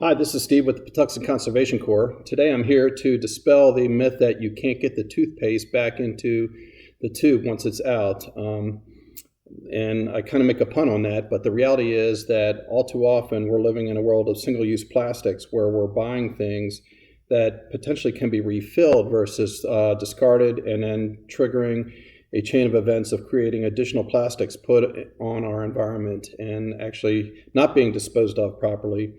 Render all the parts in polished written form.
Hi, this is Steve with the Patuxent Conservation Corps. Today I'm here to dispel the myth that you can't get the toothpaste back into the tube once it's out. And I kind of make a pun on that, but the reality is that all too often we're living in a world of single-use plastics where we're buying things that potentially can be refilled versus discarded and then triggering a chain of events of creating additional plastics put on our environment and actually not being disposed of properly.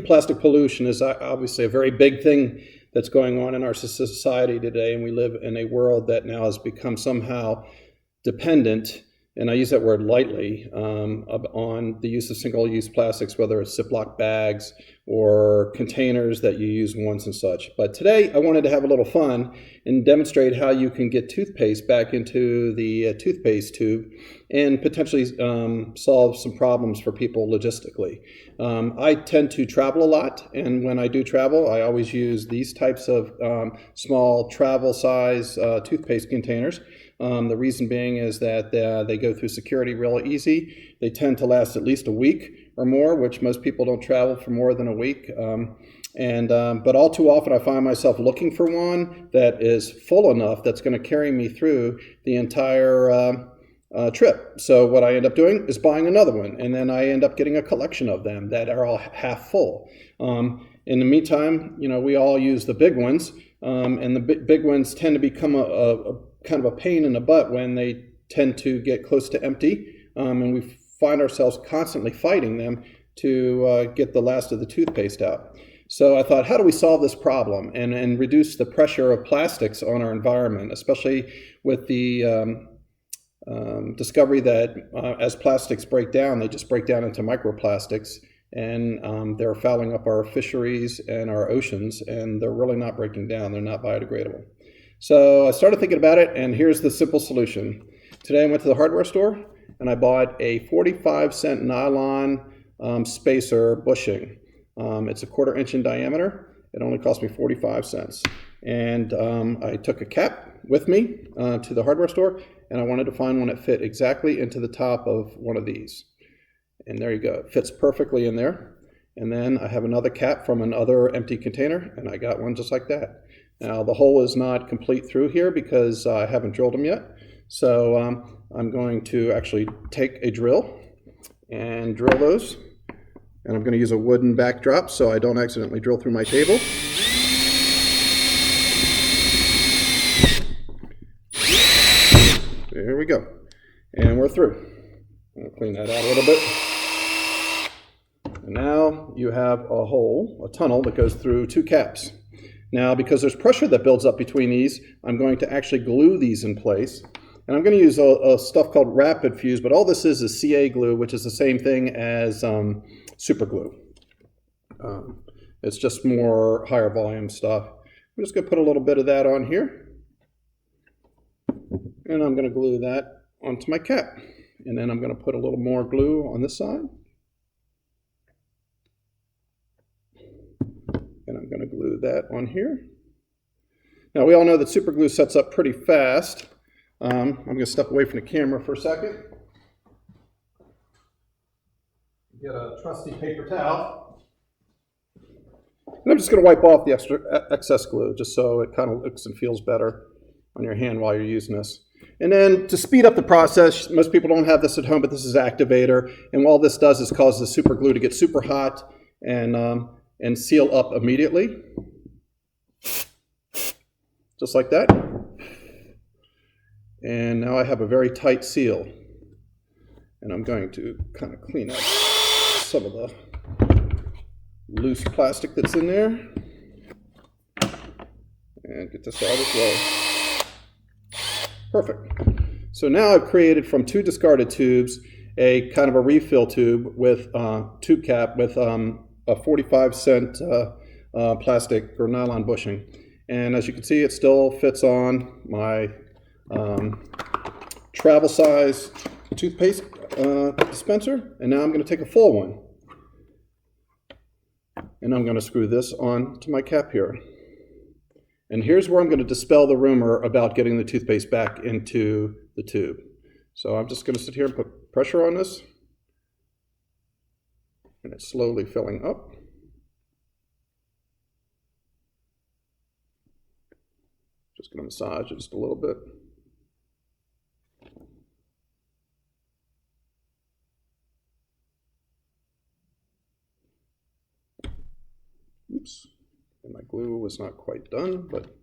Plastic pollution is obviously a very big thing that's going on in our society today, and we live in a world that now has become somehow dependent, and I use that word lightly, on the use of single-use plastics, whether it's Ziploc bags or containers that you use once and such. But today I wanted to have a little fun and demonstrate how you can get toothpaste back into the toothpaste tube and potentially solve some problems for people logistically. I tend to travel a lot, and when I do travel, I always use these types of small travel size toothpaste containers. The reason being is that they go through security real easy. They tend to last at least a week or more, which most people don't travel for more than a week. But all too often I find myself looking for one that is full enough that's going to carry me through the entire trip. So what I end up doing is buying another one, and then I end up getting a collection of them that are all half full. In the meantime, we all use the big ones, and the big ones tend to become a kind of a pain in the butt when they tend to get close to empty, and we find ourselves constantly fighting them to get the last of the toothpaste out. So I thought, how do we solve this problem and reduce the pressure of plastics on our environment, especially with the discovery that as plastics break down, they just break down into microplastics, and they're fouling up our fisheries and our oceans, and they're really not breaking down. They're not biodegradable. So I started thinking about it, and here's the simple solution. Today I went to the hardware store and I bought a 45-cent nylon spacer bushing. It's a 1/4 inch in diameter. It only cost me 45 cents. And I took a cap with me to the hardware store, and I wanted to find one that fit exactly into the top of one of these. And there you go. It fits perfectly in there. And then I have another cap from another empty container, and I got one just like that. Now the hole is not complete through here because I haven't drilled them yet. So I'm going to actually take a drill and drill those. And I'm going to use a wooden backdrop so I don't accidentally drill through my table. There we go. And we're through. I'll clean that out a little bit. And now you have a hole, a tunnel that goes through 2 caps. Now, because there's pressure that builds up between these, I'm going to actually glue these in place. And I'm going to use a stuff called Rapid Fuse, but all this is CA glue, which is the same thing as super glue. It's just more higher volume stuff. I'm just going to put a little bit of that on here. And I'm going to glue that onto my cap. And then I'm going to put a little more glue on this side. And I'm going to glue that on here. Now we all know that super glue sets up pretty fast. I'm going to step away from the camera for a second. Get a trusty paper towel. And I'm just going to wipe off the excess glue just so it kind of looks and feels better on your hand while you're using this. And then to speed up the process, most people don't have this at home, but this is activator. And all this does is cause the super glue to get super hot and seal up immediately. Just like that. And now I have a very tight seal. And I'm going to kind of clean up some of the loose plastic that's in there. And get this out as well. Perfect. So now I've created from 2 discarded tubes a kind of a refill tube with tube cap with a 45-cent plastic or nylon bushing. And as you can see, it still fits on my travel size toothpaste dispenser. And now I'm going to take a full one. And I'm going to screw this on to my cap here. And here's where I'm going to dispel the rumor about getting the toothpaste back into the tube. So I'm just going to sit here and put pressure on this. And it's slowly filling up. Just going to massage it just a little bit. Oops, and my glue was not quite done, but,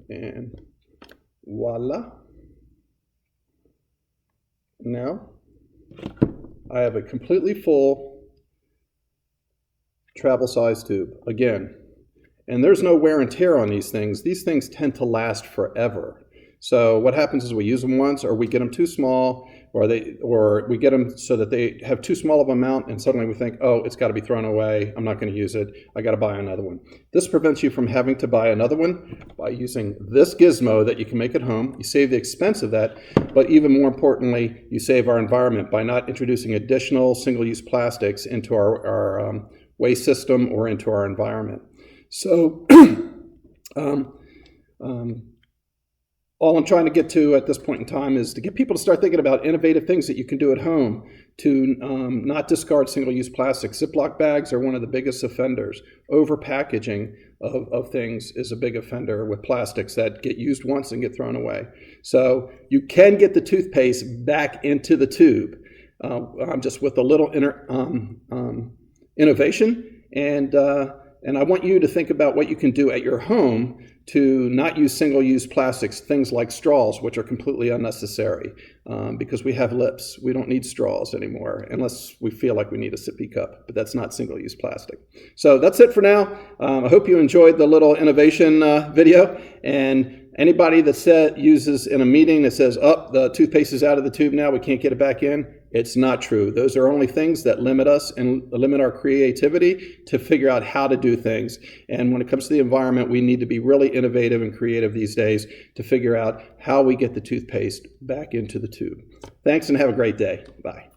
and voila. Now I have a completely full travel size tube again, and there's no wear and tear on these things. These things tend to last forever. So what happens is we use them once, or we get them too small, or we get them so that they have too small of an amount, and suddenly we think, oh, it's got to be thrown away. I'm not going to use it. I got to buy another one. This prevents you from having to buy another one by using this gizmo that you can make at home. You save the expense of that, but even more importantly, you save our environment by not introducing additional single-use plastics into our waste system or into our environment. So all I'm trying to get to at this point in time is to get people to start thinking about innovative things that you can do at home to not discard single-use plastics. Ziploc bags are one of the biggest offenders. Over-packaging of things is a big offender with plastics that get used once and get thrown away. So you can get the toothpaste back into the tube just with a little innovation. And I want you to think about what you can do at your home to not use single-use plastics, things like straws, which are completely unnecessary because we have lips. We don't need straws anymore unless we feel like we need a sippy cup, but that's not single-use plastic. So that's it for now. I hope you enjoyed the little innovation video. And anybody that uses in a meeting that says, oh, the toothpaste is out of the tube now, we can't get it back in, it's not true. Those are only things that limit us and limit our creativity to figure out how to do things. And when it comes to the environment, we need to be really innovative and creative these days to figure out how we get the toothpaste back into the tube. Thanks and have a great day. Bye.